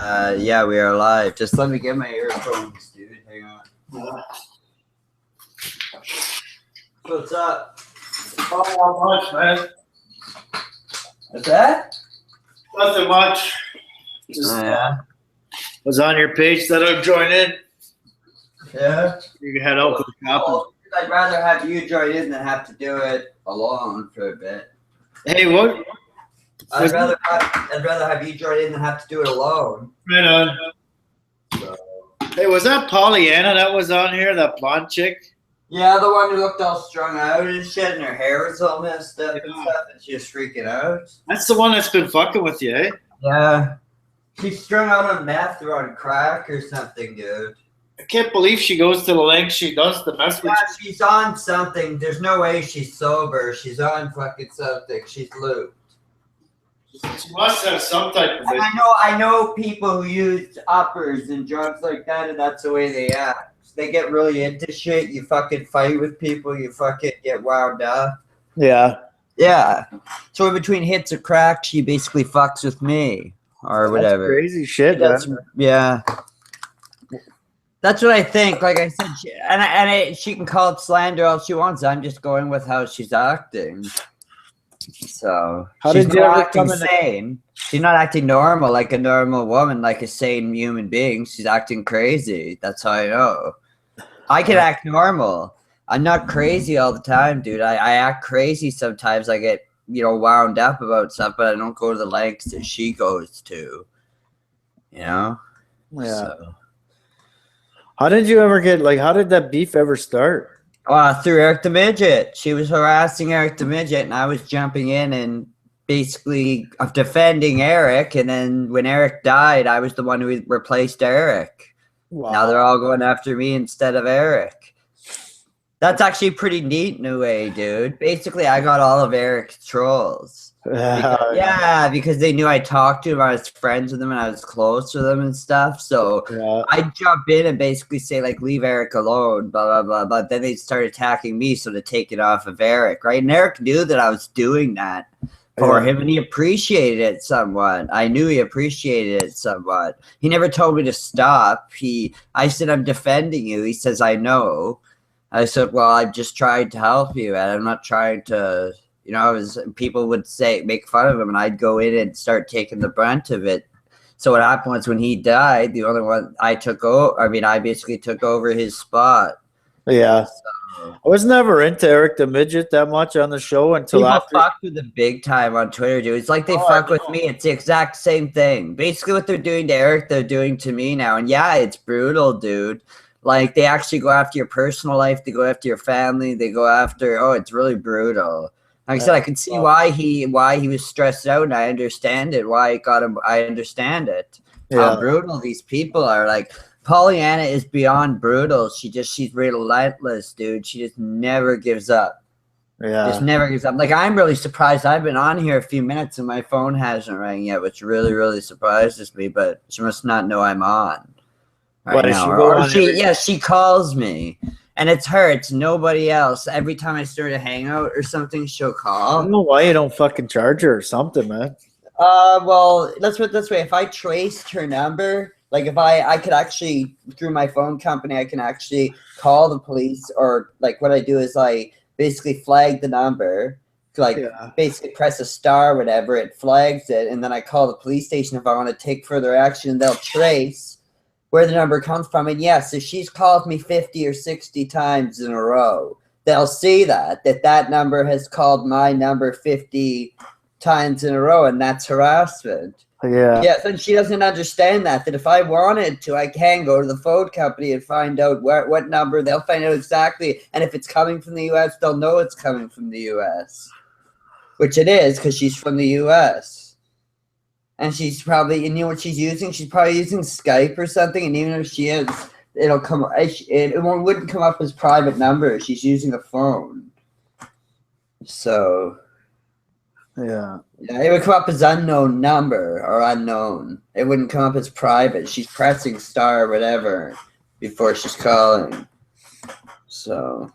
Yeah, we are live. Just let me get my earphones, dude. Hang on. What's up? Oh, not much, man. What's that? Nothing much. Just Yeah. was on your page that I'm joining. Yeah. You can head out for the copy. Well, I'd rather have you join in than have to do it alone for a bit. Hey, what? I'd rather have you join in than have to do it alone. Right on. So. Hey, was that Pollyanna that was on here? That blonde chick? Yeah, the one who looked all strung out and shit, and her hair was all messed up and stuff, and she was freaking out. That's the one that's been fucking with you, eh? Yeah. She's strung out on meth or on crack or something, dude. I can't believe she goes to the length she does to mess with Yeah, she's on something. There's no way she's sober. She's on fucking something. She's looped. She must have some type of it. I know people who use uppers and drugs like that, and that's the way they act. They get really into shit. You fucking fight with people. You fucking get wound up. Yeah. Yeah. So in between hits of crack, she basically fucks with me or whatever. That's crazy shit, man. Yeah. That's what I think. Like I said, she can call it slander all she wants. I'm just going with how she's acting. So she's not acting sane. She's not acting normal like a normal woman, like a sane human being. She's acting crazy. That's how I know. I can act normal. I'm not crazy all the time, dude. I act crazy sometimes. I get, wound up about stuff, but I don't go to the lengths that she goes to. Yeah. So. How did you ever how did that beef ever start? Through Eric the Midget. She was harassing Eric the Midget, and I was jumping in and basically defending Eric. And then when Eric died, I was the one who replaced Eric. Wow. Now they're all going after me instead of Eric. That's actually pretty neat in a way, dude. Basically, I got all of Eric's trolls. Because they knew I talked to him, I was friends with him, and I was close to them and stuff. So I'd jump in and basically say, like, leave Eric alone, blah, blah, blah. But then they start attacking me, so to take it off of Eric, right? And Eric knew that I was doing that for him, and he appreciated it somewhat. I knew he appreciated it somewhat. He never told me to stop. I said, I'm defending you. He says, I know. I said, well, I've just tried to help you, and I'm not trying to... people would make fun of him, and I'd go in and start taking the brunt of it. So what happened was when he died, the only one I took over, I basically took over his spot. Yeah. So, I was never into Eric the Midget that much on the show until people fuck with the big time on Twitter, dude. It's like they fuck with me. It's the exact same thing. Basically what they're doing to Eric, they're doing to me now. And yeah, it's brutal, dude. Like, they actually go after your personal life. They go after your family. They go after, it's really brutal. Like I said, I can see why he was stressed out, and I understand it. Why it got him, I understand it. How brutal these people are. Like, Pollyanna is beyond brutal. She's relentless, dude. She just never gives up. Yeah. Just never gives up. Like, I'm really surprised. I've been on here a few minutes and my phone hasn't rang yet, which really, really surprises me, but she must not know I'm on. Right now. She calls me. And it's her. It's nobody else. Every time I start a hangout or something, she'll call. I don't know why you don't fucking charge her or something, man. Well, let's put it this way. If I traced her number, like if I could actually, through my phone company, I can actually call the police, or like what I do is I basically flag the number, basically press a star, whatever, it flags it, and then I call the police station if I want to take further action, and they'll trace where the number comes from. And yes, if she's called me 50 or 60 times in a row, they'll see that number has called my number 50 times in a row, and that's harassment. Yeah. Yes, and she doesn't understand that if I wanted to, I can go to the phone company and find out what number. They'll find out exactly, and if it's coming from the U.S., they'll know it's coming from the U.S., which it is, because she's from the U.S., and she's probably, you know what she's using? She's probably using Skype or something. And even if she is, it'll come. It wouldn't come up as private number. She's using a phone. So, yeah, it would come up as unknown number or unknown. It wouldn't come up as private. She's pressing star or whatever before she's calling. So,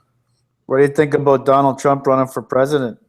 what do you think about Donald Trump running for president?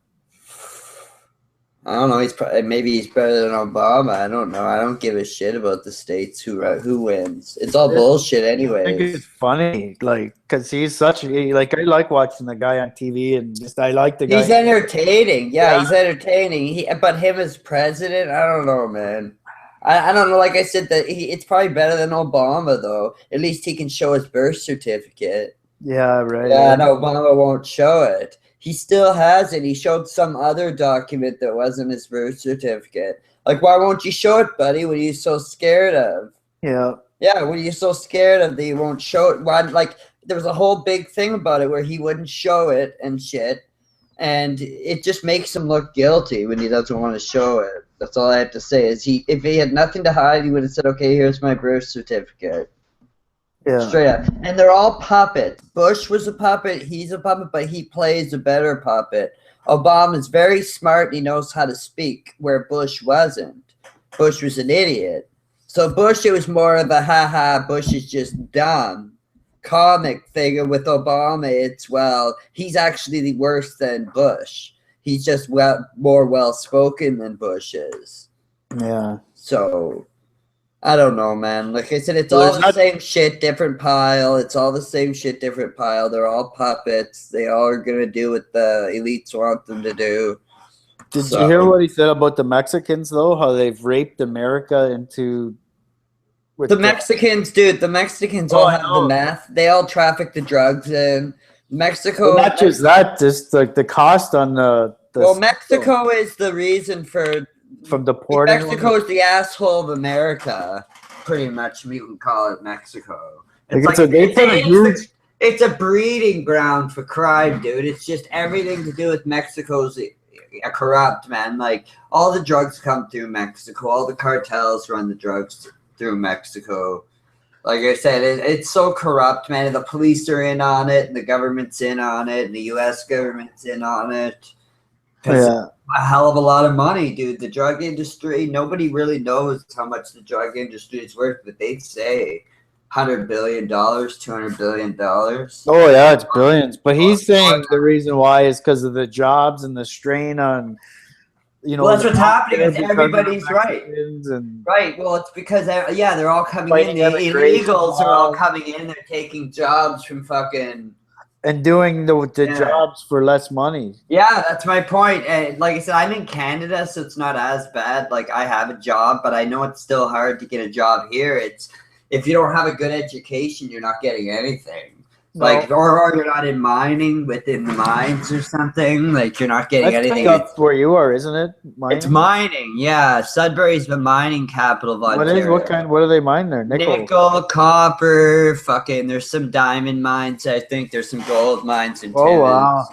I don't know. Maybe he's better than Obama. I don't know. I don't give a shit about the states who wins. It's all bullshit, I think it's anyways. funny, like, because I like watching the guy on TV, and just I like the guy. He's entertaining. Yeah, Yeah. he's entertaining. But him as president, I don't know, man. I don't know. Like I said, it's probably better than Obama, though. At least he can show his birth certificate. Yeah, right. Yeah, no, Obama won't show it. He still has it. He showed some other document that wasn't his birth certificate. Like, why won't you show it, buddy? What are you so scared of? Yeah. Yeah, what are you so scared of that you won't show it? Why, like, there was a whole big thing about it where he wouldn't show it and shit. And it just makes him look guilty when he doesn't want to show it. That's all I have to say. If he had nothing to hide, he would have said, "Okay, here's my birth certificate." Yeah. Straight up. And they're all puppets. Bush was a puppet. He's a puppet, but he plays a better puppet. Obama's very smart and he knows how to speak, where Bush wasn't. Bush was an idiot. So Bush, it was more of a ha-ha, Bush is just dumb comic figure. With Obama, it's, well, he's actually worse than Bush. He's just more well-spoken than Bush is. Yeah. So I don't know, man. Like I said, it's all the same shit, different pile. It's all the same shit, different pile. They're all puppets. They all are going to do what the elites want them to do. Did you hear what he said about the Mexicans, though? How they've raped America into... The Mexicans, dude, the Mexicans all have the meth. They all traffic the drugs in. Mexico... Well, not just that, just like the cost on the well, Mexico is the reason for... From deporting... Mexico is the asshole of America. Pretty much, we would call it Mexico. It's a breeding ground for crime, dude. It's just everything to do with Mexico's corrupt, man. Like, all the drugs come through Mexico. All the cartels run the drugs through Mexico. Like I said, it's so corrupt, man. And the police are in on it, and the government's in on it, and the U.S. government's in on it. Yeah. A hell of a lot of money, dude. The drug industry, nobody really knows how much the drug industry is worth, but they say $100 billion, $200 billion. Oh, yeah, it's billions. But he's saying the reason why is because of the jobs and the strain on, you know. Well, that's what's happening. Everybody's right. Right. Well, it's because, yeah, they're all coming in. The illegals are all coming in. They're taking jobs from fucking... And doing the jobs for less money. Yeah, that's my point. And like I said, I'm in Canada, so it's not as bad. Like, I have a job, but I know it's still hard to get a job here. It's if you don't have a good education, you're not getting anything. No. Like, or you're not in mining within the mines or something. Like, you're not getting anything. That's where you are, isn't it? Mining? It's mining, yeah. Sudbury's the mining capital of Ontario. What do they mine there? Nickel, copper, fucking. There's some diamond mines. I think there's some gold mines in Timmins. Oh wow!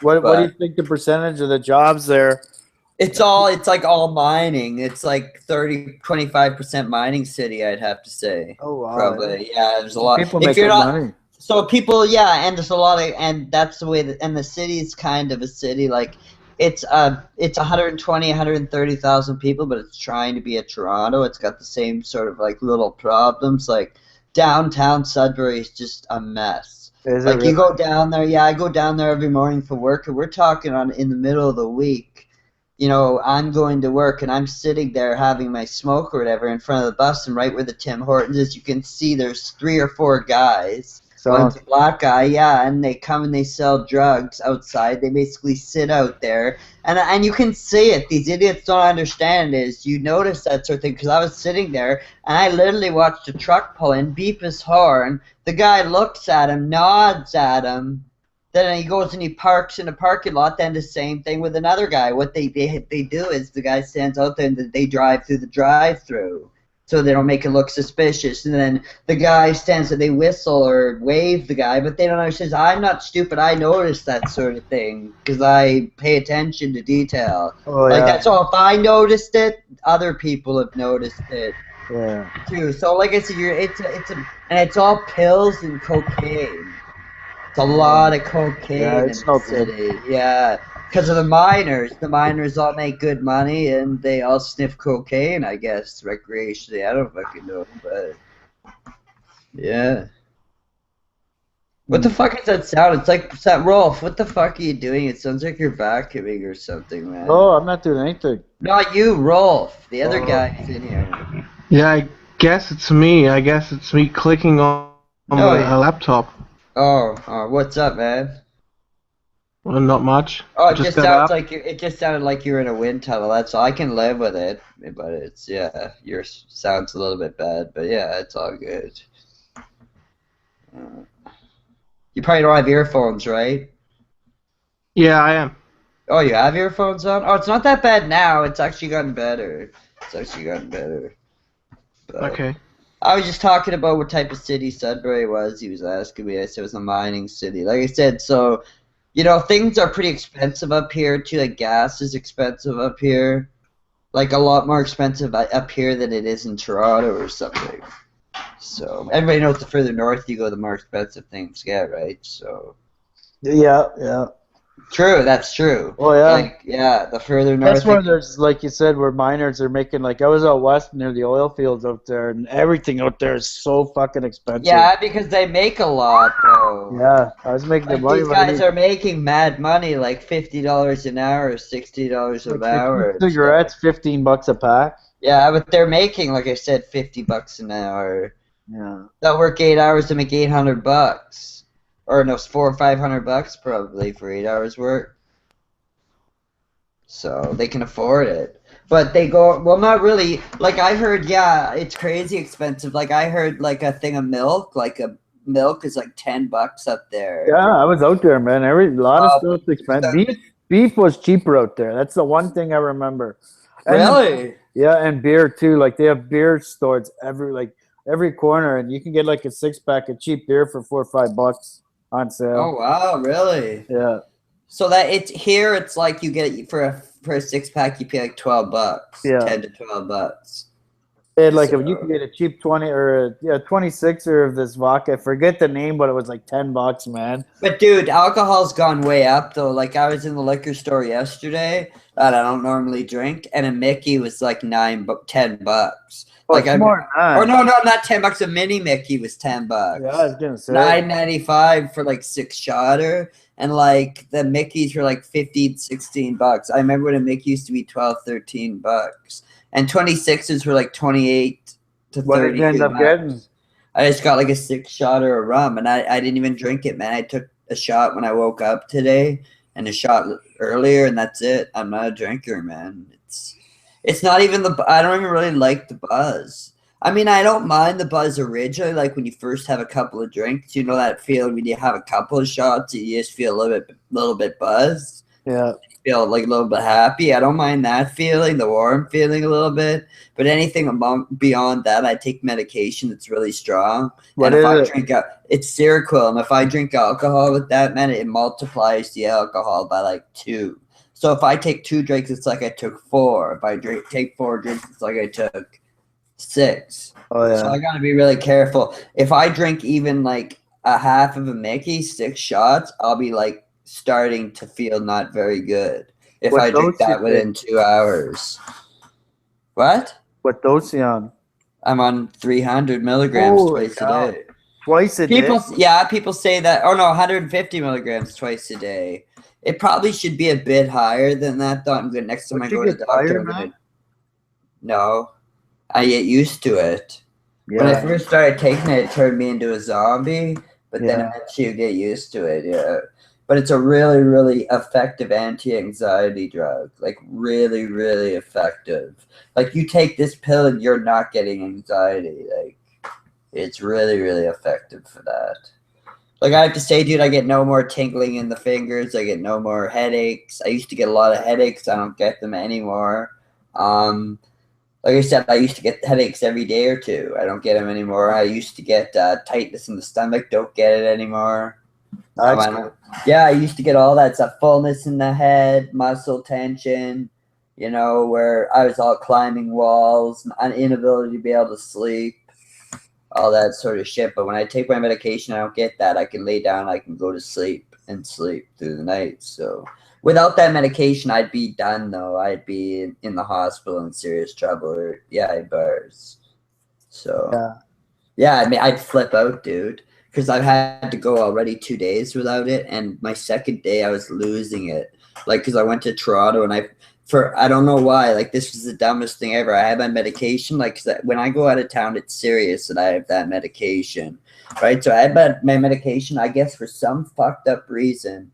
What do you think the percentage of the jobs there? It's like all mining. It's like 25% mining city, I'd have to say. Oh wow! Probably, yeah. There's a lot. People make money. So people, yeah, and there's a lot of, and that's the way that, and the city's kind of a city, like, it's 120, 130,000 people, but it's trying to be a Toronto. It's got the same sort of, like, little problems, like, downtown Sudbury is just a mess. Is like, it really? You go down there, yeah, I go down there every morning for work, and we're talking in the middle of the week. You know, I'm going to work, and I'm sitting there having my smoke or whatever in front of the bus, and right where the Tim Hortons is, you can see there's 3 or 4 guys. One's a black guy, yeah, and they come and they sell drugs outside. They basically sit out there, and you can see it. These idiots don't understand is you notice that sort of thing, because I was sitting there, and I literally watched a truck pull in, beep his horn. The guy looks at him, nods at him, then he goes and he parks in a parking lot. Then the same thing with another guy. What they do is the guy stands out there and they drive through the drive-through, so they don't make it look suspicious. And then the guy stands there, they whistle or wave the guy, but they don't understand. I'm not stupid. I notice that sort of thing because I pay attention to detail. Oh, like, that's all. If I noticed it, other people have noticed it. Yeah. Too. So like I said, it's all pills and cocaine. It's a lot of cocaine in the city. Yeah. Because of the miners. The miners all make good money, and they all sniff cocaine, I guess, recreationally. I don't fucking know, but... Yeah. What the fuck is that sound? It's like Rolf. What the fuck are you doing? It sounds like you're vacuuming or something, man. Oh, I'm not doing anything. Not you, Rolf. The other Oh. guy's in here. Yeah, I guess it's me. I guess it's me clicking on No, a laptop. Oh, what's up, man? Well, not much. Oh, it Just just got sounds up. like it just sounded like you were in a wind tunnel. That's all. I can live with it, but it's yours sounds a little bit bad, but yeah, it's all good. You probably don't have earphones, right? Yeah, I am. Oh, you have earphones on? Oh, it's not that bad now. It's actually gotten better. It's actually gotten better. But Okay. I was just talking about what type of city Sudbury was. He was asking me. I said it was a mining city. Like I said, so, you know, things are pretty expensive up here, too. Like, gas is expensive up here. Like, a lot more expensive up here than it is in Toronto or something. So, everybody knows the further north you go, the more expensive things get, right? So, Yeah. true, that's true. Oh, yeah. Like, yeah, the further north That's where there's, like you said, where miners are making, like, I was out west near the oil fields out there, and everything out there is so fucking expensive. Yeah, because they make a lot, though. Yeah, I was making the Like, money. these guys are making mad money, like $50 an hour, $60 an hour. and Cigarettes, stuff. $15 a pack. Yeah, but they're making, like I said, $50 an hour. Yeah. They'll work 8 hours to make $800, or no, $400 or $500 probably for 8 hours work. So they can afford it. But they go, well, not really. Like I heard, yeah, it's crazy expensive. Like I heard, like a thing of milk, milk is like $10 up there. Yeah, I was out there, man. A lot of stuff's expensive. Beef was cheaper out there. That's the one thing I remember. And Really? Yeah, and beer too. Like they have beer stores every corner, and you can get like a 6-pack of cheap beer for $4 or $5 on sale. Oh wow, really? Yeah. So that it's here, it's like you get for a 6-pack, you pay like $12. Yeah. $10 to $12. And like if you can get a cheap 26er of this vodka, I forget the name, but it was like $10, man. But dude, alcohol's gone way up though. Like I was in the liquor store yesterday that I don't normally drink, and a Mickey was like $10. Oh, Like it's more than that. or no, not $10. A mini Mickey was $10. Yeah, I was gonna say $9.95 for like 6-shotter, and like the Mickeys were like $15, $16. I remember when a Mickey used to be $12, $13, and 26s were like 28 to 30. what did you end up getting? I just got like a 6-shotter of rum, and I didn't even drink it, man. I took a shot when I woke up today, and a shot earlier, and that's it. I'm not a drinker, man. It's not even I don't even really like the buzz. I mean, I don't mind the buzz originally, like when you first have a couple of drinks. You know that feeling when you have a couple of shots, you just feel a little bit buzzed. Yeah. Feel like a little bit happy. I don't mind that feeling, the warm feeling a little bit. But anything beyond that, I take medication that's really strong. What and if is I drink it's Seroquel, and if I drink alcohol with that, man, it multiplies the alcohol by like 2. So if I take 2 drinks, it's like I took 4. If I take 4 drinks, it's like I took 6. Oh yeah. So I gotta be really careful. If I drink even like a half of a Mickey, 6 shots, I'll be like starting to feel not very good if What I drink dose you that within 2 hours. What? What dose you on? I'm on 300 milligrams Holy twice cow. a day. Twice a day. People say that. Oh no, 150 milligrams twice a day. It probably should be a bit higher than that, though. I'm good. Next time I go to the doctor, no, I get used to it. Yeah. When I first started taking it, it turned me into a zombie. But then eventually you get used to it. Yeah. But it's a really, really effective anti-anxiety drug. Like really, really effective. Like you take this pill and you're not getting anxiety. Like it's really, really effective for that. Like I have to say, dude, I get no more tingling in the fingers. I get no more headaches. I used to get a lot of headaches. I don't get them anymore. Like I said, I used to get headaches every day or 2. I don't get them anymore. I used to get tightness in the stomach. Don't get it anymore. Yeah, I used to get all that stuff. Fullness in the head, muscle tension, you know, where I was all climbing walls, an inability to be able to sleep. All that sort of shit. But when I take my medication, I don't get that. I can lay down, I can go to sleep and sleep through the night. So without that medication, I'd be done though. I'd be in the hospital in serious trouble. Or, yeah, bars. So yeah, I mean, I'd flip out, dude. because I've had to go already 2 days without it, and my second day I was losing it. Like, because I went to Toronto and I don't know why, like this was the dumbest thing ever. I had my medication, like, 'cause when I go out of town, it's serious that I have that medication, right? So I had my medication, I guess for some fucked up reason.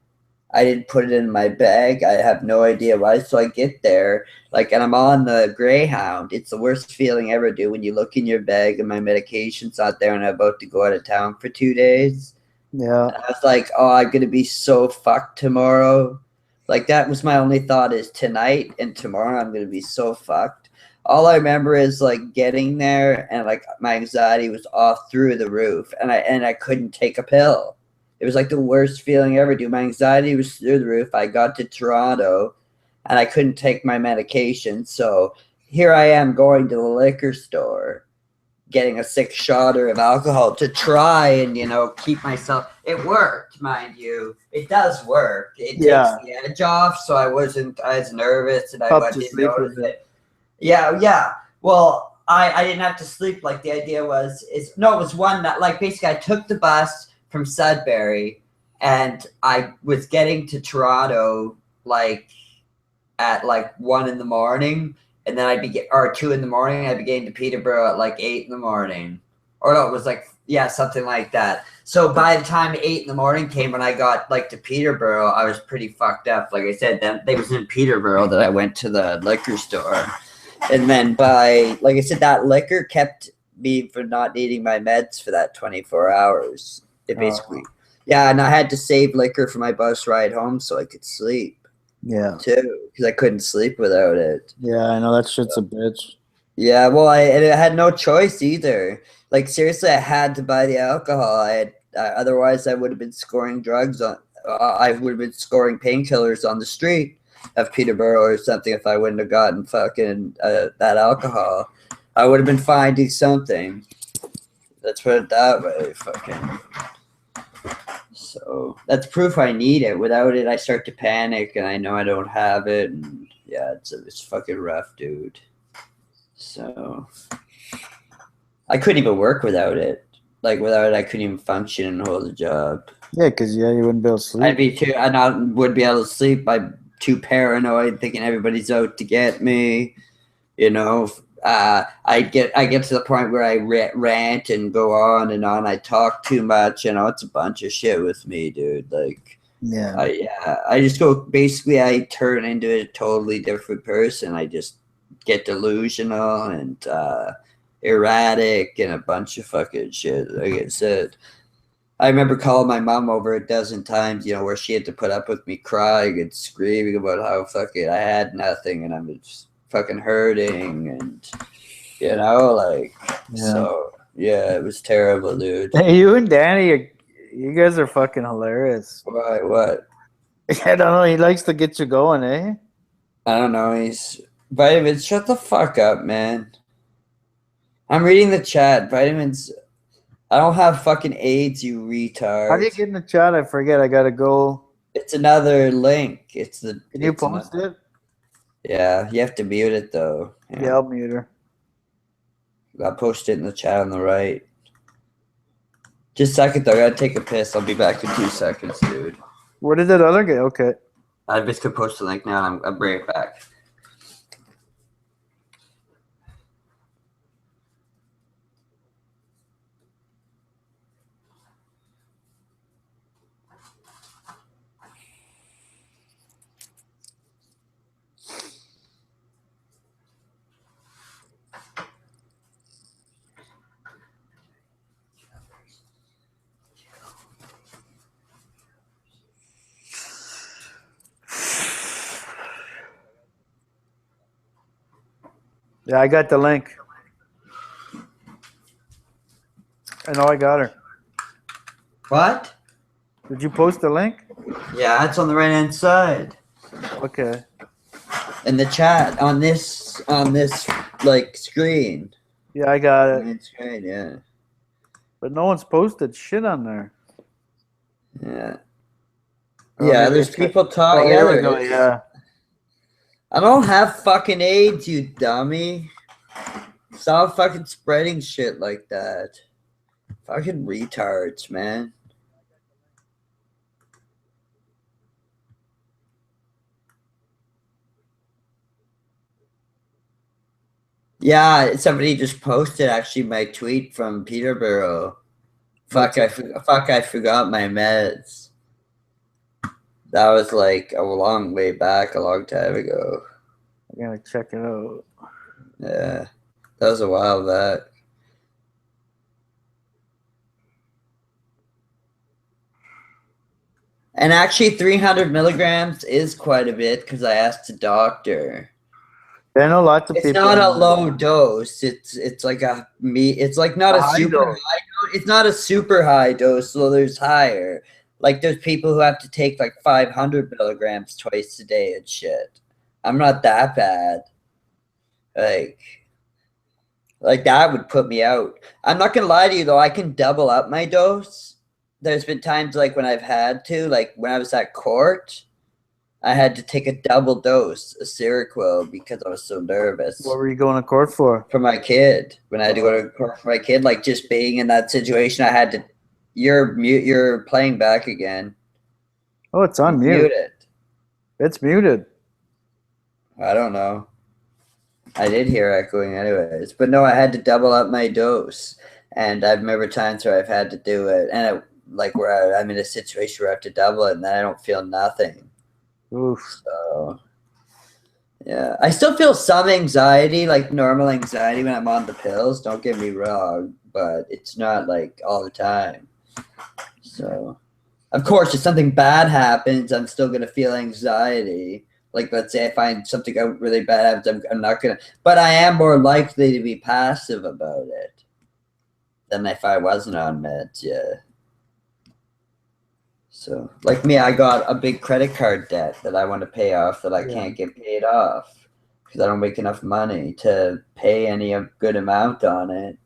I didn't put it in my bag. I have no idea why. So I get there, like, and I'm on the Greyhound. It's the worst feeling ever, dude, when you look in your bag and my medication's not there and I'm about to go out of town for 2 days. Yeah. And I was like, oh, I'm going to be so fucked tomorrow. Like, that was my only thought is tonight and tomorrow I'm going to be so fucked. All I remember is, like, getting there and, like, my anxiety was off through the roof and I couldn't take a pill. It was like the worst feeling ever, dude. My anxiety was through the roof. I got to Toronto and I couldn't take my medication. So here I am going to the liquor store, getting a 6-shotter of alcohol to try and, keep myself. It worked, mind you. It does work. It takes the edge off, so I wasn't as nervous and I didn't notice it. Yeah. Well, I didn't have to sleep. Like, the idea was, it was one that, like, basically I took the bus from Sudbury, and I was getting to Toronto like at like 1 in the morning, and then or 2 in the morning. I'd be getting to Peterborough at like 8 in the morning, or no, it was like something like that. So by the time 8 in the morning came, when I got like to Peterborough, I was pretty fucked up. Like I said, then it was in Peterborough that I went to the liquor store, and then like I said, that liquor kept me from not needing my meds for that 24 hours. It basically, and I had to save liquor for my bus ride home so I could sleep. Yeah. Too, because I couldn't sleep without it. Yeah, I know that shit's a bitch. Yeah, well, I had no choice either. Like, seriously, I had to buy the alcohol. Otherwise I would have been scoring drugs on. I would have been scoring painkillers on the street of Peterborough or something if I wouldn't have gotten fucking that alcohol. I would have been finding something. Let's put it that way. Fucking. So that's proof I need it. Without it, I start to panic, and I know I don't have it. And yeah, it's fucking rough, dude. So I couldn't even work without it. Like, without it, I couldn't even function and hold a job. Yeah, because you wouldn't be able to sleep. I wouldn't be able to sleep. I'm too paranoid, thinking everybody's out to get me. I get to the point where I rant and go on and on. I talk too much. It's a bunch of shit with me, dude. Like, I just go. Basically, I turn into a totally different person. I just get delusional and erratic and a bunch of fucking shit. Like I said, I remember calling my mom over a dozen times. Where she had to put up with me crying and screaming about how fucking I had nothing and I'm just fucking hurting, and so it was terrible, dude. Hey, you and Danny, you guys are fucking hilarious. Why? What? I don't know. He likes to get you going, eh? I don't know. He's Vitamins. Shut the fuck up, man. I'm reading the chat. Vitamins. I don't have fucking AIDS, you retard. How do you get in the chat? I forget. I gotta go. It's another link. Can you post it? Yeah, you have to mute it though. Yeah, I'll mute her. I'll post it in the chat on the right. Just a second though, I gotta take a piss. I'll be back in 2 seconds, dude. Where did that other guy? Okay. I just could post the link now and I'll bring it back. Yeah, I got the link. I know I got her. What? Did you post the link? Yeah, it's on the right hand side. Okay. In the chat on this like screen. Yeah, I got it. Screen, yeah. But no one's posted shit on there. Yeah. Oh, Yeah, maybe there's it's- people talking. Oh, here we go. Yeah, Yeah. I don't have fucking AIDS, you dummy. Stop fucking spreading shit like that. Fucking retards, man. Yeah, somebody just posted actually my tweet from Peterborough. Fuck, I forgot my meds. That was like a long way back, a long time ago. I'm gonna check it out. Yeah, that was a while back. And actually, 300 milligrams is quite a bit because I asked the doctor. I know lots of It's people. not a low dose. It's like a me. It's like not A a high super dose. high dose. It's not a super high dose. So there's higher. Like there's people who have to take like 500 milligrams twice a day and shit. I'm not that bad. Like that would put me out. I'm not gonna lie to you though. I can double up my dose. There's been times like when I've had to, like when I was at court, I had to take a double dose of Seroquel because I was so nervous What were you going to court for? for my kid. When I had to go to court for my kid, like just being in that situation, I had to. You're mute. You're playing back again. Oh, it's on mute. Mute it. It's muted. I don't know. I did hear echoing anyways, but no, I had to double up my dose, and I remember times where I've had to do it, and I'm in a situation where I have to double it, and then I don't feel nothing. Oof. So, yeah, I still feel some anxiety, like normal anxiety when I'm on the pills. Don't get me wrong, but it's not like all the time. So, of course, if something bad happens, I'm still gonna feel anxiety. Like, let's say I find something out really bad happens, I'm not gonna. But I am more likely to be passive about it than if I wasn't on meds. Yeah. So, like me, I got a big credit card debt that I want to pay off that I can't get paid off because I don't make enough money to pay any good amount on it.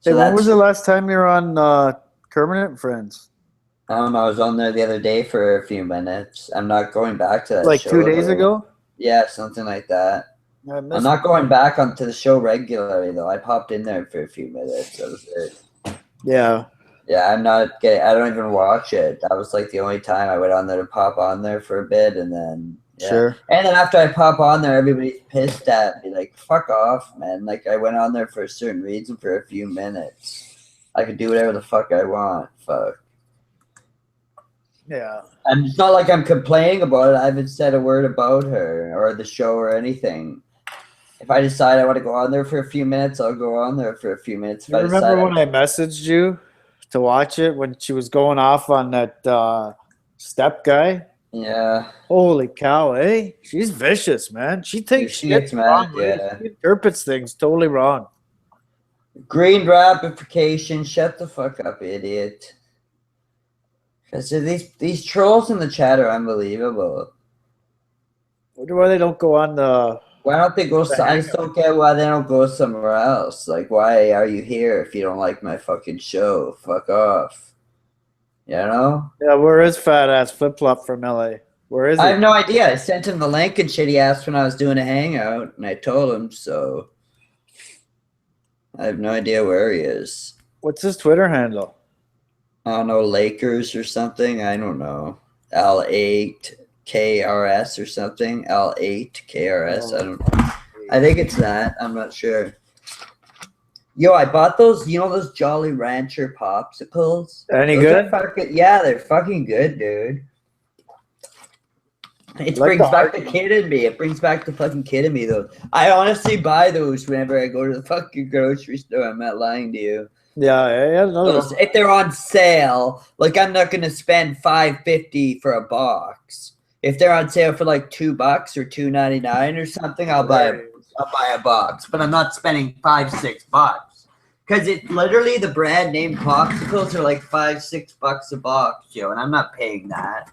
Hey, So when was the last time you were on Permanent Friends? I was on there the other day for a few minutes. I'm not going back to that Like show, 2 days though. ago? Yeah, something like that. I I'm missed not going back onto the show regularly, though. I popped in there for a few minutes. That was it. Yeah. Yeah, I'm not getting. I don't even watch it. That was like the only time I went on there to pop on there for a bit, and then yeah. Sure. And then after I pop on there, everybody's pissed at me. Like, fuck off, man. Like, I went on there for a certain reason for a few minutes. I could do whatever the fuck I want. Fuck. Yeah. And it's not like I'm complaining about it. I haven't said a word about her or the show or anything. If I decide I want to go on there for a few minutes, I'll go on there for a few minutes. If You I decide remember when I messaged you to watch it when she was going off on that step guy? Yeah. Holy cow, eh? She's vicious, man. She thinks She shit's gets mad, wrong. yeah. She interprets things totally wrong. Green ramification. Shut the fuck up, idiot. Because these trolls in the chat are unbelievable. Wonder why they don't go on the. Why don't they go? I just don't get why they don't go somewhere else. Like, why are you here if you don't like my fucking show? Fuck off. You know? Yeah, where is fat ass Flip Flop from LA? Where is he? I have no idea. I sent him the link and shit. He asked when I was doing a hangout, and I told him. So I have no idea where he is. What's his Twitter handle? I don't know, Lakers or something. I don't know. L8 KRS or something. L8 KRS. I don't know. I think it's that. I'm not sure. Yo, I bought those, those Jolly Rancher popsicles? Any Those good? are yeah, they're fucking good, dude. It Like brings the back the kid in me. It brings back the fucking kid in me, though. I honestly buy those whenever I go to the fucking grocery store. I'm not lying to you. Yeah. No. If they're on sale, like I'm not gonna spend $5.50 for a box. If they're on sale for like $2 or $2.99 or something, I'll buy a box. But I'm not spending $5-6 because it literally the brand name popsicles are like $5-6 a box, and I'm not paying that.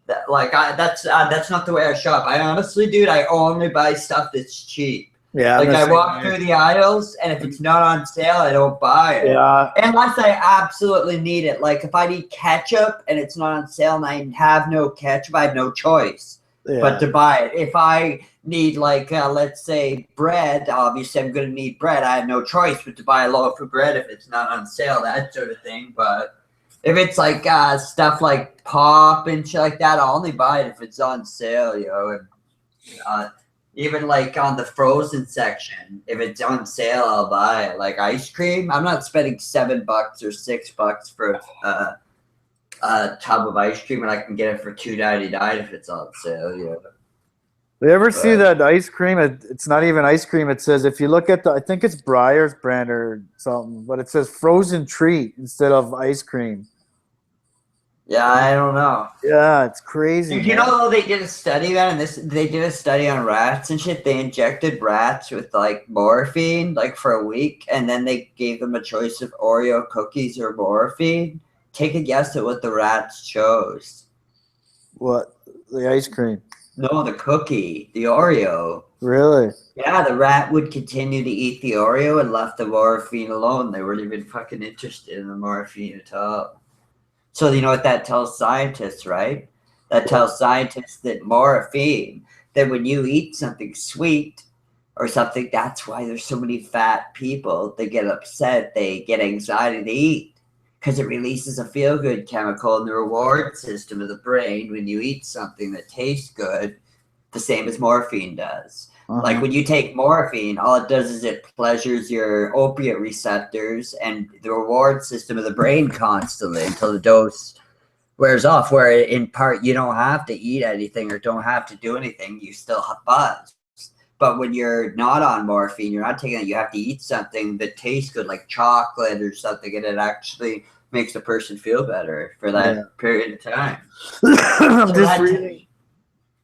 That's not the way I shop. I honestly, dude, I only buy stuff that's cheap. Yeah. Like I walk through the aisles, and if it's not on sale, I don't buy it. Yeah. Unless I absolutely need it. Like if I need ketchup and it's not on sale and I have no ketchup, I have no choice. Yeah. But to buy it, if I need like let's say bread, obviously I'm going to need bread. I have no choice but to buy a loaf of bread if it's not on sale, that sort of thing. But if it's like stuff like pop and shit like that, I'll only buy it if it's on sale, And, even like on the frozen section, if it's on sale, I'll buy it. Like ice cream, I'm not spending $7 or $6 for a tub of ice cream, and I can get it for $2.99 if it's on sale. You ever see that ice cream? It's not even ice cream. It says, if you look at I think it's Breyer's brand or something, but it says frozen treat instead of ice cream. Yeah, I don't know. Yeah, it's crazy. You know, they did a study on this. They did a study on rats and shit. They injected rats with like morphine, like for a week, and then they gave them a choice of Oreo cookies or morphine. Take a guess at what the rats chose. What? The ice cream? No, the cookie, the Oreo. Really? Yeah, the rat would continue to eat the Oreo and left the morphine alone. They weren't even fucking interested in the morphine at all. So you know what that tells scientists, right? That tells scientists that morphine, that when you eat something sweet or something, that's why there's so many fat people. They get upset, they get anxiety to eat because it releases a feel-good chemical in the reward system of the brain when you eat something that tastes good, the same as morphine does. Like when you take morphine, all it does is it pleasures your opiate receptors and the reward system of the brain constantly until the dose wears off, where in part you don't have to eat anything or don't have to do anything. You still have buzz. But when you're not on morphine, you're not taking it, you have to eat something that tastes good, like chocolate or something, and it actually makes the person feel better for that period of time. I'm just reading.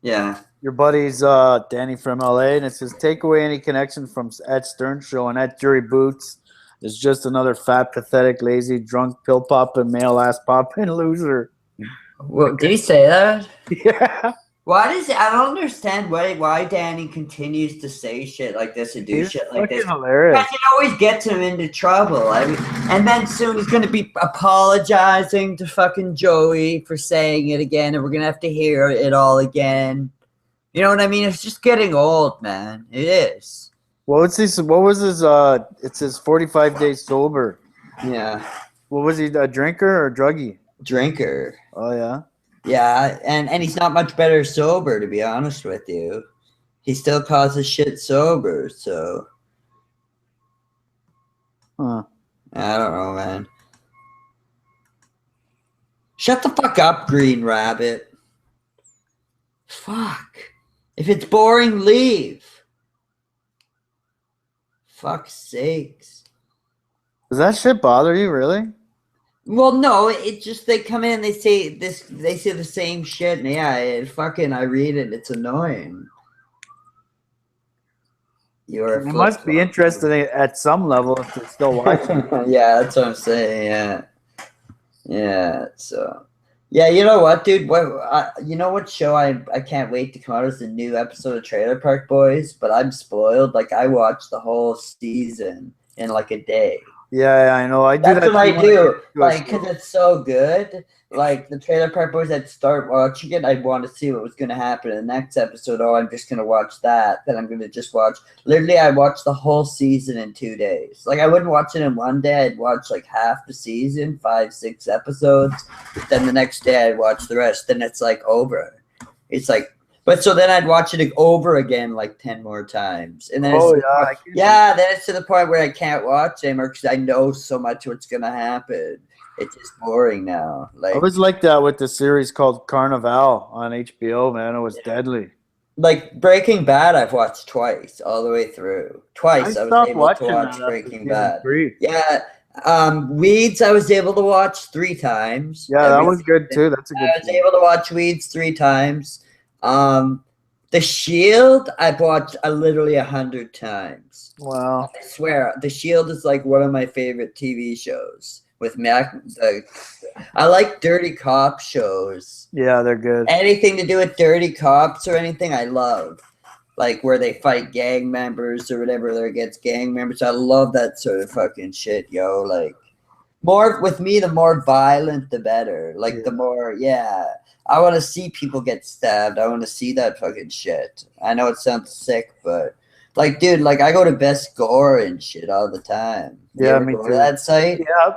Yeah. Your buddy's Danny from LA, and it says, take away any connection from Ed Stern Show, and that Jerry Boots is just another fat, pathetic, lazy, drunk, pill popping, male ass popping loser. Well, did he say that? Yeah. I don't understand why Danny continues to say shit like this and do shit like this. Hilarious. Because it always gets him into trouble. I mean, and then soon he's going to be apologizing to fucking Joey for saying it again, and we're going to have to hear it all again. You know what I mean? It's just getting old, man. It is. What was his? It says 45 days sober. Yeah. What was he? A drinker or druggie? Drinker. Oh yeah. Yeah, and he's not much better sober, to be honest with you. He still causes shit sober, so. Huh. I don't know, man. Shut the fuck up, Green Rabbit. Fuck. If it's boring, leave. Fuck's sakes. Does that shit bother you, really? Well, no, it just, they come in, they say the same shit, and yeah, I read it, it's annoying. It must be interesting at some level if they're still watching. Yeah, that's what I'm saying, yeah, so. Yeah, you know what, dude? You know what show I can't wait to come out is the new episode of Trailer Park Boys, but I'm spoiled. Like, I watched the whole season in like a day. Yeah, I know. That's what I do. Like, because it's so good. Like, the Trailer Park Boys, I'd start watching it. I'd want to see what was going to happen in the next episode. Oh, I'm just going to watch that. Then I'm going to just watch. Literally, I watched the whole season in 2 days. Like, I wouldn't watch it in one day. I'd watch, like, half the season, 5-6 episodes. Then the next day, I'd watch the rest. Then it's, like, over. It's, like, but so then I'd watch it over again, like, 10 more times. And then then it's to the point where I can't watch anymore because I know so much what's going to happen. It's just boring now. Like, I was like that with the series called Carnival on HBO, man. It was deadly. Like Breaking Bad, I've watched twice, all the way through. Twice I was able to watch Breaking Bad. Yeah. Weeds, I was able to watch 3 times. Yeah, that was good too. That's a good. I was able to watch Weeds 3 times. The Shield, I've watched literally 100 times. Wow. I swear, The Shield is like one of my favorite TV shows. With I like dirty cop shows. Yeah, they're good. Anything to do with dirty cops or anything, I love. Like where they fight gang members or whatever, they're against gang members. I love that sort of fucking shit, yo. Like, More with me, the more violent, the better. Like Yeah. the more, yeah. I want to see people get stabbed. I want to see that fucking shit. I know it sounds sick, but like, dude, like I go to Best Gore and shit all the time. You Yeah, ever me go to too. that site? Yeah.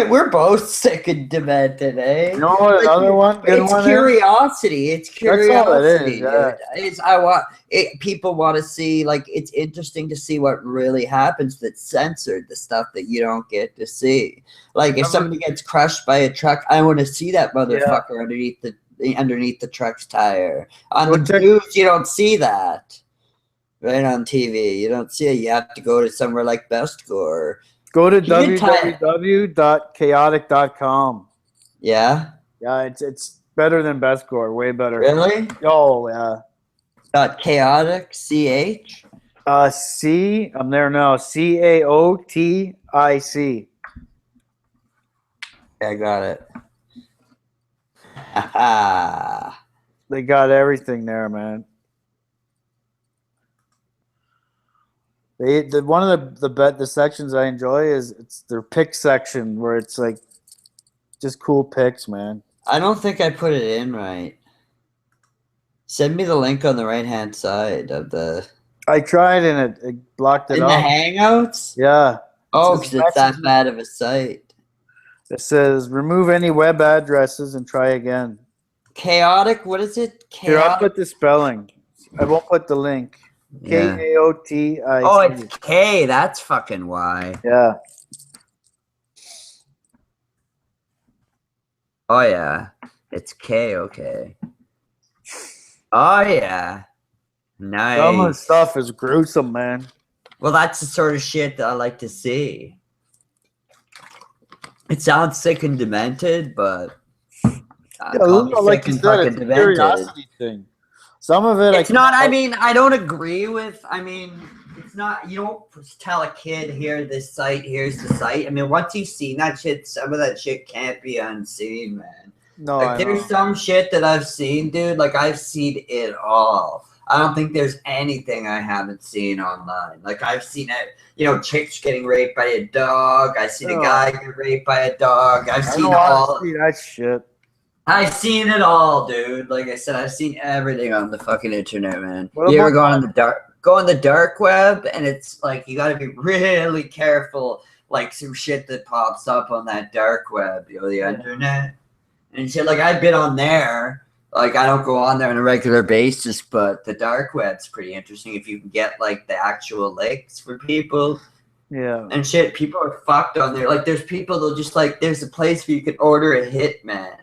We're both sick and demented, eh? You know what? Like, Another one. Good it's one. Is? curiosity. It's That's all it curiosity, is. dude. Yeah. It's I want it. People want to see. Like, it's interesting to see what really happens. That's censored. The stuff that you don't get to see. Like, if somebody gets crushed by a truck, I want to see that motherfucker underneath the truck's tire. On Go the check- news, you don't see that. Right on TV, you don't see it. You have to go to somewhere like Best Gore. Go to You can type- www.chaotic.com. Yeah, Yeah, it's better than Best Gore. Way better. really. Oh yeah. Chaotic, CH. I'm there now. CAOTIC. I got it. Haha. They got everything there, man. One of the sections I enjoy is it's their pick section where it's like just cool picks, man. I don't think I put it in right. Send me the link on the right hand side of the I tried and it blocked it in the out. Hangouts. Yeah. Oh, Says because it's that messages. bad of a site. It says remove any web addresses and try again. Chaotic. What is it? Here, I'll Chaotic. put the spelling. I won't put the link. Yeah. KAOTIC. Oh, it's K. That's fucking why. Yeah. Oh yeah, it's K. Okay. Oh yeah. Nice. Some of the stuff is gruesome, man. Well, that's the sort of shit that I like to see. It sounds sick and demented, but call me Like sick you and said, fucking it's a demented. curiosity thing. Some of it, It's not. I mean, I don't agree with. I mean, it's not. You don't tell a kid, "Here, this site. Here's the site." I mean, once you've seen that shit, some of that shit can't be unseen, man. no, Like, I there's know. some shit that I've seen, dude. Like, I've seen it all. I don't think there's anything I haven't seen online. Like, I've seen it, chicks getting raped by a dog. I've seen a guy get raped by a dog. I've I seen don't all. want to see that shit. I've seen it all, dude. Like I said, I've seen everything on the fucking internet, man. What You ever about go on the dark web, and it's like you got to be really careful, like some shit that pops up on that dark web, the internet, and shit. Like I've been on there. Like I don't go on there on a regular basis, but the dark web's pretty interesting if you can get like the actual links for people. Yeah. And shit, people are fucked on there. Like there's people that'll just like there's a place where you can order a hitman.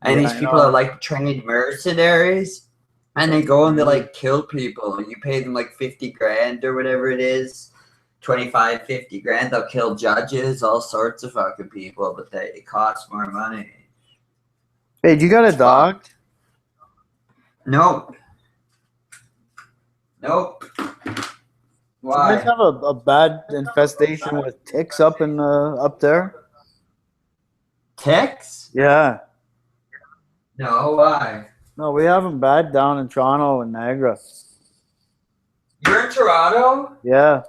And Yeah, these I people know. are like trained mercenaries, and they go and they like kill people. You pay them like 50 grand or whatever it is, 25, 50 grand. They'll kill judges, all sorts of fucking people, but it costs more money. Hey, you got a dog? Nope. Nope. You Why? guys have a bad infestation with ticks up there? Ticks? Yeah. No, why? No, we have them bad down in Toronto and Niagara. You're in Toronto? Yeah.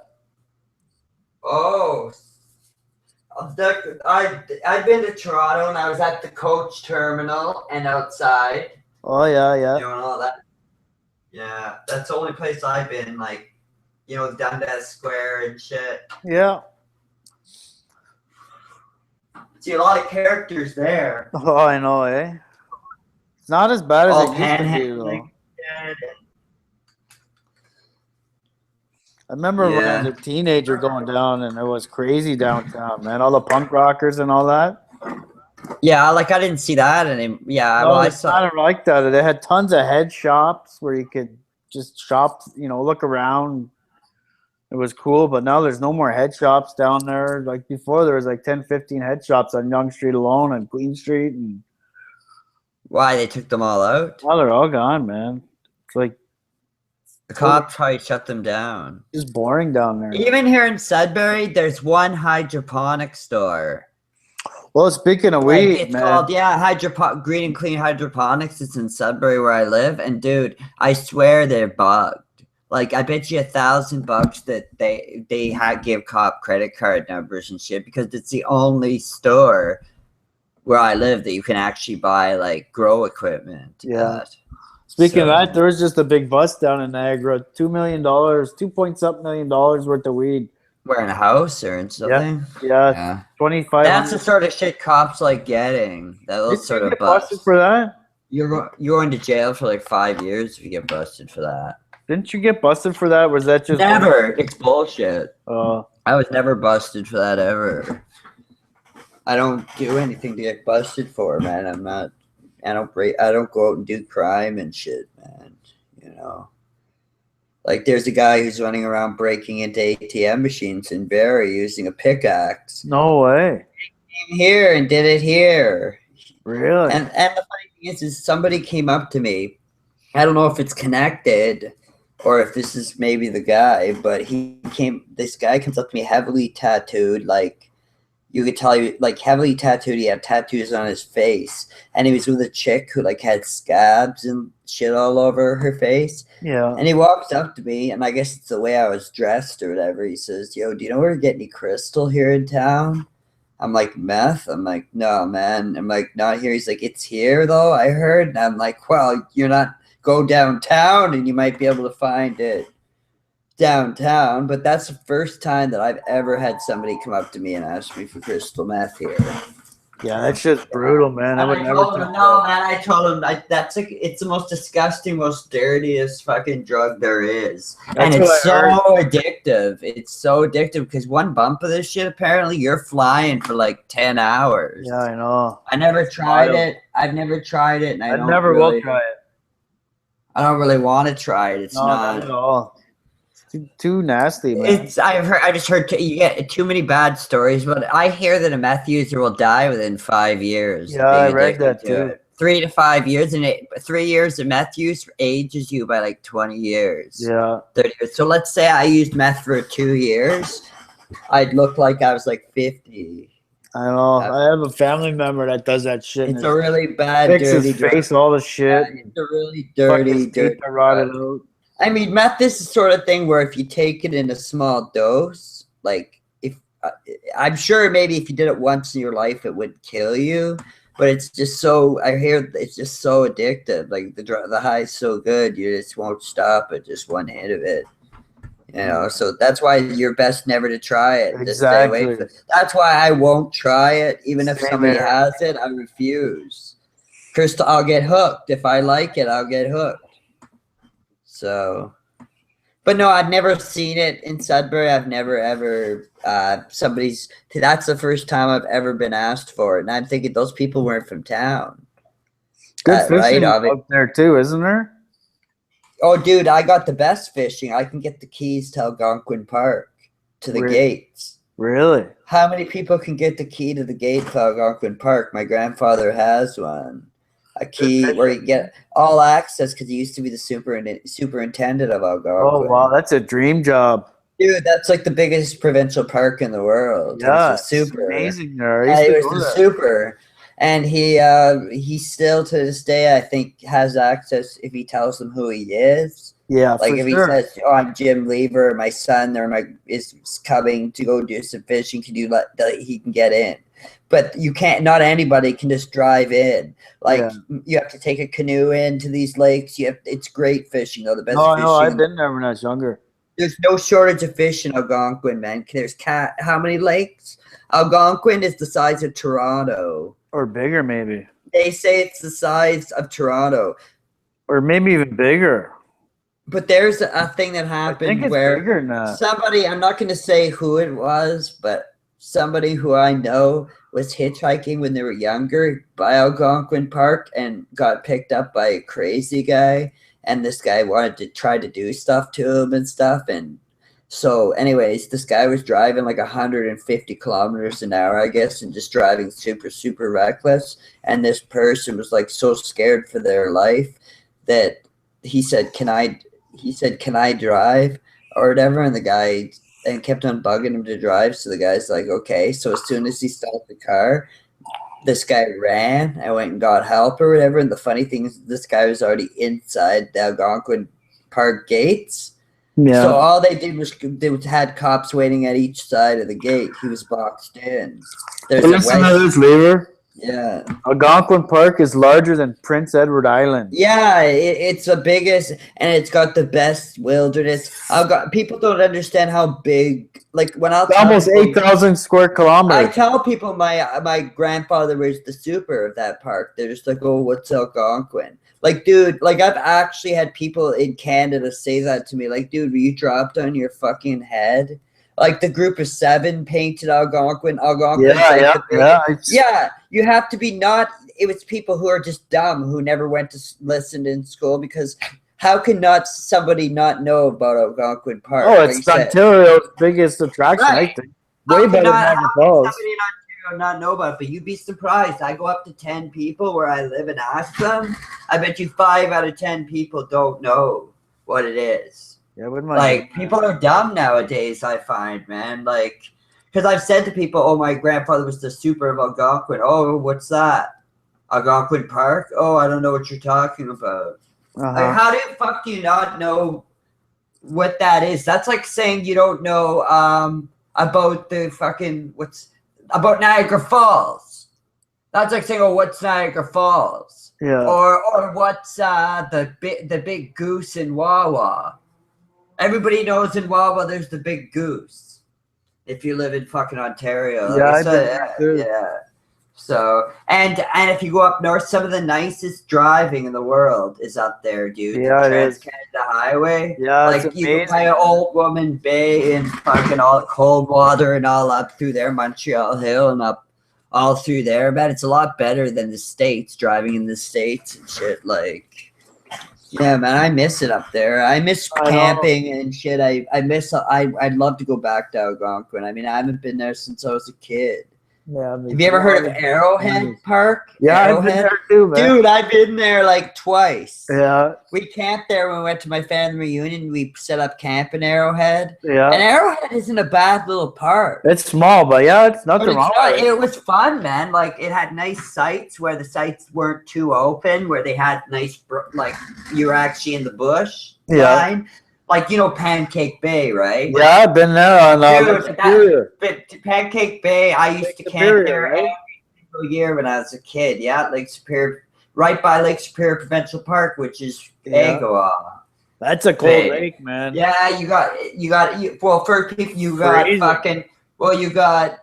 Oh. I've been to Toronto and I was at the coach terminal and outside Oh yeah. doing all that. Yeah, that's the only place I've been, like, Dundas Square and shit. Yeah. See a lot of characters there. Oh, I know, eh? It's not as bad as All it used to be, panhandling. though. I remember when I was a teenager going down, and it was crazy downtown, man. All the punk rockers and all that. Yeah, like I didn't see that anymore. Yeah, No, well, I it's saw. not like that. They had tons of head shops where you could just shop, look around. It was cool, but now there's no more head shops down there. Like before, there was like 10, 15 head shops on Yonge Street alone and Queen Street. And Why they took them all out? now they're all gone, man. It's like The cops probably shut them down. just boring down there. Even here in Sudbury, there's one hydroponic store. Well, speaking of Like, weed, it's man. called Green and Clean Hydroponics. It's in Sudbury where I live, and dude, I swear they're bugged. Like, I bet you $1,000 that they give cop credit card numbers and shit because it's the only store where I live that you can actually buy like grow equipment. Yeah. Speaking of So- that, there was just a big bust down in Niagara. $2 million, 2 point million worth of weed. Where, in a house or in something? Yeah, Yeah. 25. That's the sort of shit cops like getting. That little Did sort you of get busted bust. for that? You're going to jail for like 5 years if you get busted for that. Didn't you get busted for that? Was that just Never. It's bullshit. Oh, I was never busted for that ever. I don't do anything to get busted for, man. I don't go out and do crime and shit, man. You know. Like, there's a guy who's running around breaking into ATM machines in Barrie using a pickaxe. no way. Came here and did it here. Really? And the funny thing is somebody came up to me. I don't know if it's connected or if this is maybe the guy, but this guy comes up to me heavily tattooed, like you could tell he like heavily tattooed. He had tattoos on his face, and he was with a chick who like had scabs and shit all over her face. Yeah. And he walks up to me, and I guess it's the way I was dressed or whatever. He says, "Yo, do you know where to get any crystal here in town?" I'm like, "Meth?" I'm like, "No, man." I'm like, "Not here." He's like, "It's here though, I heard." And I'm like, "Well, you're not go downtown and you might be able to find it downtown." But that's the first time that I've ever had somebody come up to me and ask me for crystal meth here. Yeah, that's just brutal, man. I would never told him, touch no, that. man. I told him that's like it's the most disgusting, most dirtiest fucking drug there is, and That's it's what so I addictive. It's so addictive because one bump of this shit, apparently, you're flying for like 10 hours. Yeah, I know. I never tried wild. it. I've never tried it, and I don't never really, will try it. I don't really want to try it. It's No, not not. at all. It's too nasty, man. It's I just heard you get too many bad stories, but I hear that a meth user will die within 5 years. of Yeah, I being read addicted that to too. it. 3 to 5 years, and 3 years of meth use ages you by like 20 years. Yeah. 30 years. So let's say I used meth for 2 years, I'd look like I was like 50. I know. I have a family member that does that shit. It's and a really bad, fix dirty his face, all the shit. Yeah, it's a really Fuck his dirty, teeth dirty. are rotted out. I mean, meth is the sort of thing where if you take it in a small dose, like if I'm sure maybe if you did it once in your life, it would kill you. But it's just so I hear it's just so addictive. Like the high is so good, you just won't stop at just one hit of it. You know, so that's why you're best never to try it. Just stay away Exactly. from it. That's why I won't try it, even if Same somebody here. has it. I refuse. First, I'll get hooked. If I like it, I'll get hooked. So, but no, I've never seen it in Sudbury. I've never ever that's the first time I've ever been asked for it, and I'm thinking those people weren't from town. Good fishing Avi? up there too, isn't there? Oh, dude, I got the best fishing. I can get the keys to Algonquin Park to the Really? gates. Really? How many people can get the key to the gate to Algonquin Park? My grandfather has one. A key where you get all access because he used to be the superintendent of Algonquin. Oh wow, that's a dream job. Dude, that's like the biggest provincial park in the world. Yeah, It's a super. it's amazing there. Yeah, I he used to was go the there. super. And he still to this day I think has access if he tells them who he is. Yeah, Like for if sure. he says, "Oh, I'm Jim Lever, my son is coming to go do some fishing," he can get in. But you can't. Not anybody can just drive in. Like Yeah. you have to take a canoe into these lakes. It's great fishing though. The best No, fishing. no, I've been there when I was younger. There's no shortage of fish in Algonquin, man. How many lakes? Algonquin is the size of Toronto. Or bigger, maybe. They say it's the size of Toronto. Or maybe even bigger. But there's a thing that I think happened it's where bigger than that. somebody, I'm not going to say who it was, but somebody who I know was hitchhiking when they were younger by Algonquin Park and got picked up by a crazy guy. And this guy wanted to try to do stuff to him and stuff. And so anyways, this guy was driving like 150 kilometers an hour, I guess, and just driving super, super reckless. And this person was like so scared for their life that he said, can I drive or whatever? And the guy and kept on bugging him to drive. So the guy's like, okay. So as soon as he stopped the car, this guy ran. I went and got help or whatever. And the funny thing is this guy was already inside the Algonquin Park gates. Yeah. So all they did was had cops waiting at each side of the gate. He was boxed in. There's a Listen to wedge. this, Lever. Yeah. Algonquin Park is larger than Prince Edward Island. Yeah, it's the biggest, and it's got the best wilderness. People don't understand how big. Like when I'll It's tell almost people- 8,000 square I kilometers. tell people my grandfather was the super of that park. They're just like, oh, what's Algonquin? Like, dude, like I've actually had people in Canada say that to me. Like, dude, were you dropped on your fucking head? Like the group of 7 painted Algonquin. Algonquin's like the biggest- Yeah, you have to be not. It was people who are just dumb who never went to listen in school because how can not somebody not know about Algonquin Park? Oh, Like it's you said. Ontario's biggest attraction, I Right. think. How Way can better than not- Niagara how can Falls. somebody in Ontario not know about it? But you'd be surprised. I go up to 10 people where I live and ask them. I bet you 5 out of 10 people don't know what it is. Yeah, wouldn't mind Like doing that. people are dumb nowadays. I find, man. Like, because I've said to people, "Oh, my grandfather was the super of Algonquin." Oh, what's that? Algonquin Park? Oh, I don't know what you're talking about. Like, how the fuck do you not know what that is? That's like saying you don't know about the fucking about Niagara Falls. That's like saying, "Oh, what's Niagara Falls?" Yeah. Or what's the big goose in Wawa? Everybody knows in Wawa there's the big goose. If you live in fucking Ontario, Yeah, like, I've been there too. yeah. So and if you go up north, some of the nicest driving in the world is up there, dude. Yeah, the it is. Trans-Canada Highway. Yeah, Like it's you go amazing. by an Old Woman Bay and fucking all cold water and all up through there, Montreal Hill and up all through there, man. It's a lot better than the States, driving in the States and shit. Like, yeah, man, I miss it up there. I miss I know. camping and shit. I'd love to go back to Algonquin. I mean, I haven't been there since I was a kid. Yeah, me Have you ever too. heard of Arrowhead Park? Yeah, I've been Arrowhead? there too, man. Dude, I've been there like twice. Yeah, We camped there when we went to my family reunion. We set up camp in Arrowhead. And yeah. Arrowhead isn't a bad little park. It's small, but yeah, it's But nothing it's wrong not- with it. it was fun, man. Like it had nice sites where the sites weren't too open, where they had nice, like you were actually in the bush. Yeah. line. Like you know Pancake Bay, right? Yeah, I've been there on Dude, Lake that- Superior. But to Pancake Bay, I used Lake to camp Superior, there right? every single year when I was a kid. Yeah, Lake Superior, right by Lake Superior Provincial Park, which is Yeah. Agawa. That's a cold Bay. lake, man. Yeah, you got well, for people you got Freezing. you got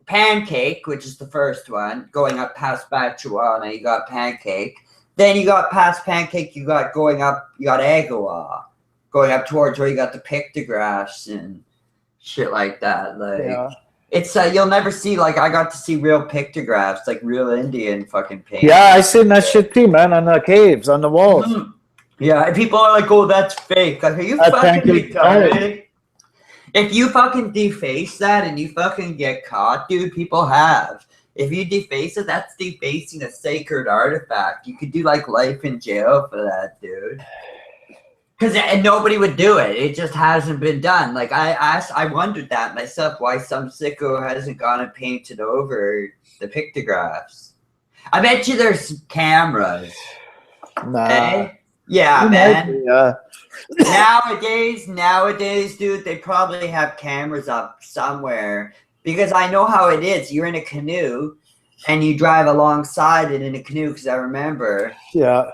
Pancake, which is the first one, going up past Batchewana, you got Pancake. Then you got past Pancake, you got Agawa, going up towards where you got the pictographs and shit like that. Like Yeah. it's you'll never see, like I got to see real pictographs, like real Indian fucking paintings. Yeah, I seen that shit too, man, on the caves, on the walls. Mhm. Yeah, and people are like, "Oh, that's fake." Like, are you That's fucking Pancake retarded? If you fucking deface that and you fucking get caught, dude, people have. If you deface it, that's defacing a sacred artifact. You could do like life in jail for that, dude. And nobody would do it. It just hasn't been done. Like I wondered that myself, why some sicko hasn't gone and painted over the pictographs. I bet you there's cameras. Nah. Eh? Yeah, You man. might be, yeah. Nowadays, dude, they probably have cameras up somewhere because I know how it is. You're in a canoe and you drive alongside it in a canoe because I remember. Yeah.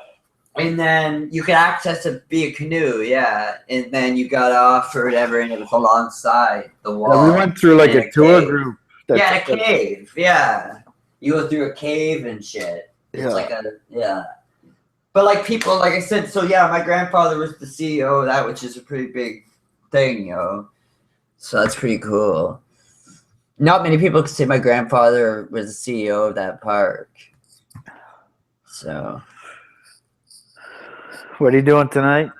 And then you can access it via canoe, yeah. And then you got off or whatever and it was alongside the wall. Yeah, we went through like in a tour cave. group. Yeah, in a cave, yeah. You go through a cave and shit. It's Yeah. like yeah. But like people, like I said, so yeah, my grandfather was the CEO of that, which is a pretty big thing, yo. So that's pretty cool. Not many people can say my grandfather was the CEO of that park. So What are you doing tonight?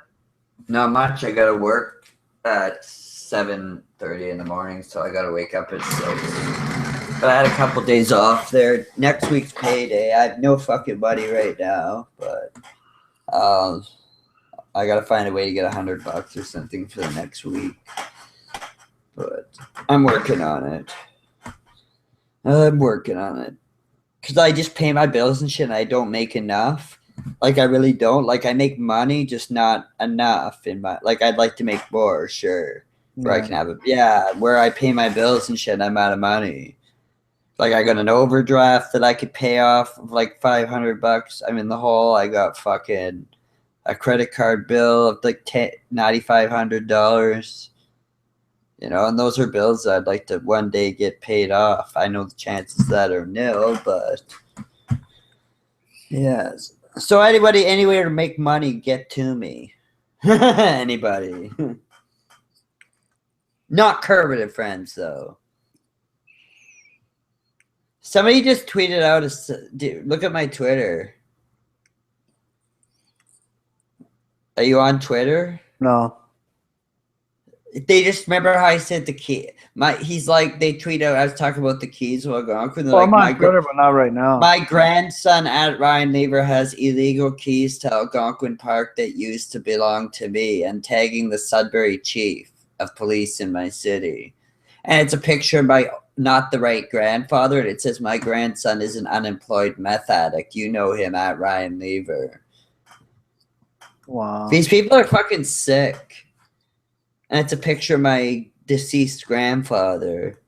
not much. I gotta work at 7:30 in the morning, so I gotta wake up at 6. But I had a couple days off there. Next week's payday. I have no fucking money right now, but I gotta find a way to get $100 or something for the next week. But I'm working on it. Cause I just pay my bills and shit, and I don't make enough. Like I really don't. Like I make money, just not enough in my like I'd like to make more, sure. Where I can have where I pay my bills and shit, I'm out of money. Like I got an overdraft that I could pay off of like $500. I'm in the hole. I got fucking a credit card bill of like $9,500. You know, and those are bills that I'd like to one day get paid off. I know the chances that are nil, but yes. So anybody, anywhere to make money, get to me. Anybody. Not conservative friends, though. Somebody just tweeted out, dude, look at my Twitter. Are you on Twitter? No. They just remember how I said the key. He's like, they tweet out, I was talking about the keys while going. Well, I'm on Twitter, but not right now. My grandson at Ryan Lever has illegal keys to Algonquin Park that used to belong to me, and tagging the Sudbury chief of police in my city. And it's a picture of my not the right grandfather, and it says my grandson is an unemployed meth addict. You know him at Ryan Lever. Wow. These people are fucking sick. And it's a picture of my deceased grandfather.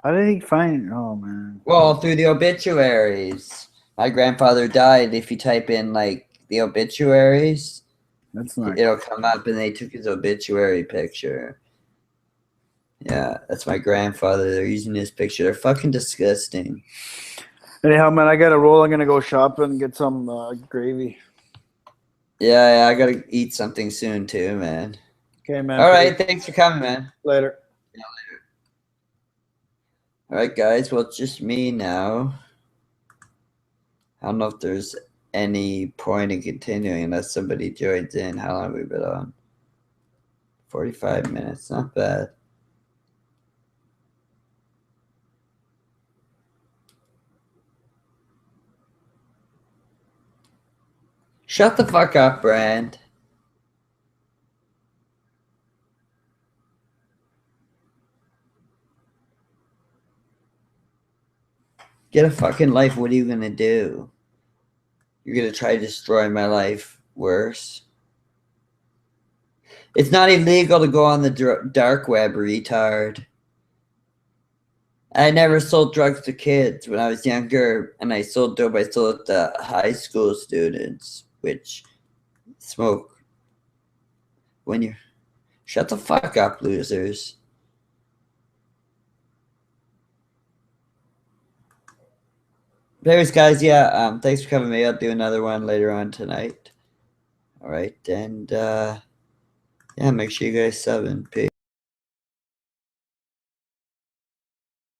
How did he find? Oh man. Well, through the obituaries. My grandfather died. If you type in like the obituaries, That's not. it'll come up, and they took his obituary picture. Yeah, that's my grandfather. They're using his picture. They're fucking disgusting. Anyhow, man, I got to roll. I'm gonna go shopping and get some gravy. Yeah, I gotta eat something soon too, man. Okay, man. All right, thanks for coming, man. Later. All right, guys. Well, it's just me now. I don't know if there's any point in continuing unless somebody joins in. How long have we been on? 45 minutes. Not bad. Shut the fuck up, Brand. Get a fucking life. What are you gonna do? You're gonna try to destroy my life worse? It's not illegal to go on the dark web, retard. I never sold drugs to kids when I was younger, and I sold dope. I sold it to high school students, which smoke. When you're... Shut the fuck up, losers. Anyways, guys, yeah, thanks for coming. Maybe I'll do another one later on tonight. All right, and yeah, make sure you guys sub in. Peace.